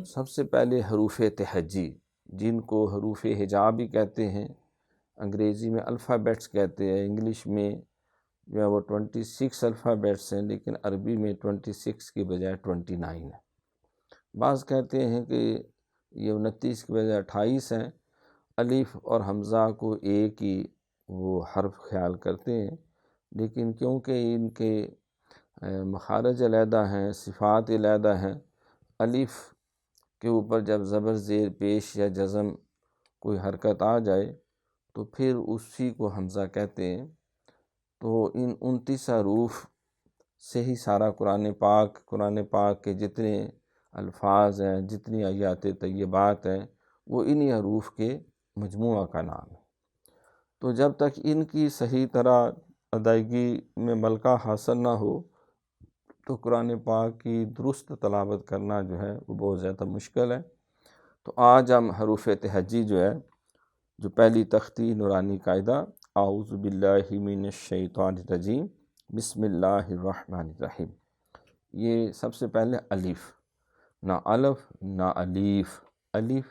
سب سے پہلے حروف تہجی، جن کو حروف ہجا بھی کہتے ہیں، انگریزی میں الفابیٹس کہتے ہیں، انگلش میں جو ہے وہ 26 الفابیٹس ہیں، لیکن عربی میں 26 کی بجائے 29 ہے۔ بعض کہتے ہیں کہ یہ 29 کی بجائے 28 ہیں۔ الف اور حمزہ کو ایک ہی وہ حرف خیال کرتے ہیں، لیکن کیونکہ ان کے مخارج علیحدہ ہیں، صفات علیحدہ ہیں، الف کے اوپر جب زبر زیر پیش یا جزم کوئی حرکت آ جائے تو پھر اسی کو حمزہ کہتے ہیں۔ تو ان 29 حروف سے ہی سارا قرآن پاک کے جتنے الفاظ ہیں، جتنی آیات طیبات ہیں، وہ انہی حروف کے مجموعہ کا نام ہے۔ تو جب تک ان کی صحیح طرح ادائیگی میں ملکہ حاصل نہ ہو تو قرآن پاک کی درست تلاوت کرنا جو ہے وہ بہت زیادہ مشکل ہے۔ تو آج ہم حروف تہجی جو ہے، جو پہلی تختی نورانی قاعدہ، اعوذ باللہ من الشیطان الرجیم، بسم اللہ الرحمن الرحیم، یہ سب سے پہلے الف، نہ الف نہ الیف، الف،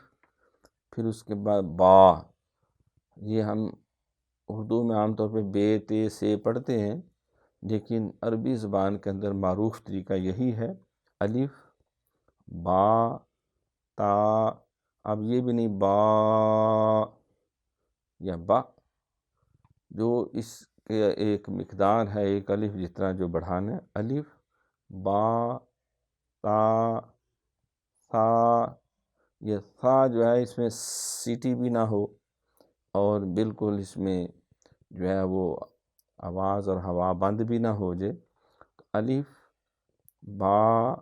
پھر اس کے بعد با، یہ ہم اردو میں عام طور پہ بے تے سے پڑھتے ہیں، لیکن عربی زبان کے اندر معروف طریقہ یہی ہے، الف، با، تا، اب یہ بھی نہیں با یا با، جو اس کے ایک مقدار ہے، ایک الف جتنا جو بڑھانا ہے، الف، با، تا، ثا، یہ ثا جو ہے اس میں سیٹی بھی نہ ہو اور بالکل اس میں جو ہے وہ آواز اور ہوا بند بھی نہ ہو جائے۔ الف، با،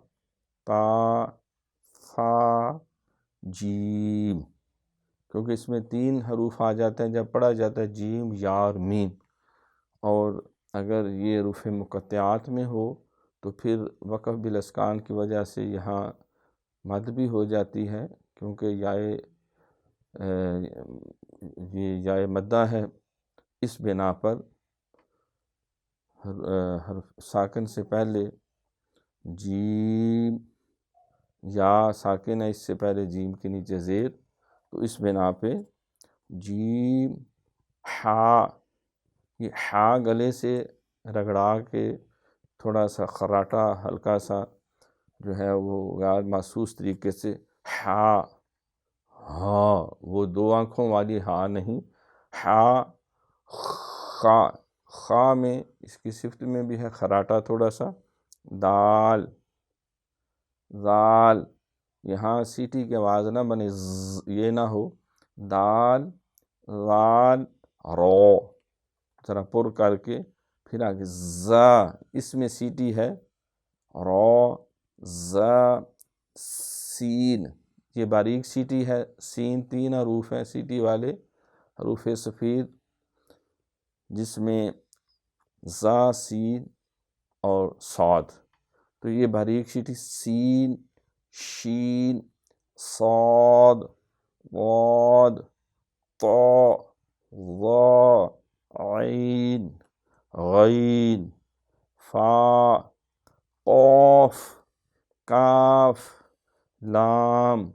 تا، ثا، جیم، کیونکہ اس میں 3 حروف آ جاتے ہیں جب پڑھا جاتا ہے، جیم، یا اور میم، اور اگر یہ حروف مقطعات میں ہو تو پھر وقف بالاسکان کی وجہ سے یہاں مد بھی ہو جاتی ہے، کیونکہ یہ یائے مدہ ہے، اس بنا پر حرف ساکن سے پہلے جیم، یا ساکن ہے اس سے پہلے جیم کے نیچے زیر، تو اس بنا پہ جیم، ہا، یہ ہا گلے سے رگڑا کے تھوڑا سا خراٹا ہلکا سا جو ہے وہ غیر محسوس طریقے سے ہا، ہاں، وہ 2 آنکھوں والی ہا نہیں، ہا، خا، خا میں اس کی صفت میں بھی ہے خراٹا تھوڑا سا، دال، ذال، یہاں سیٹی کی آواز نہ بنے، یہ نہ ہو، دال، ذال، رو، ذرا پر کر کے پھر آگے زا، اس میں سیٹی ہے، رو، زا، سین، یہ باریک سیٹی ہے، سین 3 حروف ہیں سیٹی والے، حروف سفید، جس میں زا، سین اور صاد، تو یہ باریک سیٹی سین، شین، صاد، ضاد، طا، ظا، عین، غین، فا، قاف، کاف، لام،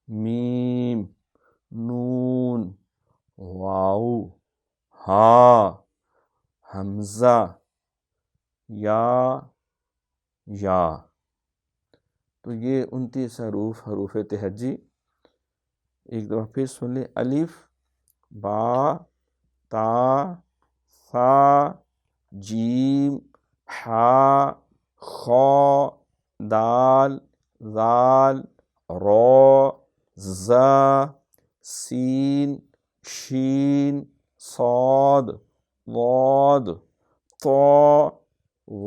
میم، نون، واو، ہا، حمزہ، یا، تو یہ 29 حروف تہجی۔ ایک دفعہ پھر سن لیں، الف، با، تا، ثا، جیم، ہا، خا، دال، ذال، رو، زا، سین، شین، صاد، ضاد، طا،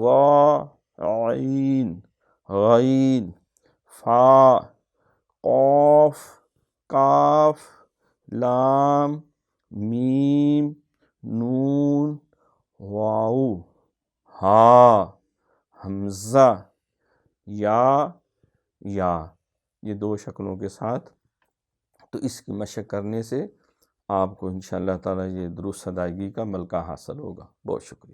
ظا، عین، غین، فا، قاف، کاف، لام، میم، نون، واو، ہا، حمزہ، یا، یہ 2 شکلوں کے ساتھ۔ تو اس کی مشق کرنے سے آپ کو انشاءاللہ تعالی یہ درست ادائیگی کا ملکہ حاصل ہوگا۔ بہت شکریہ۔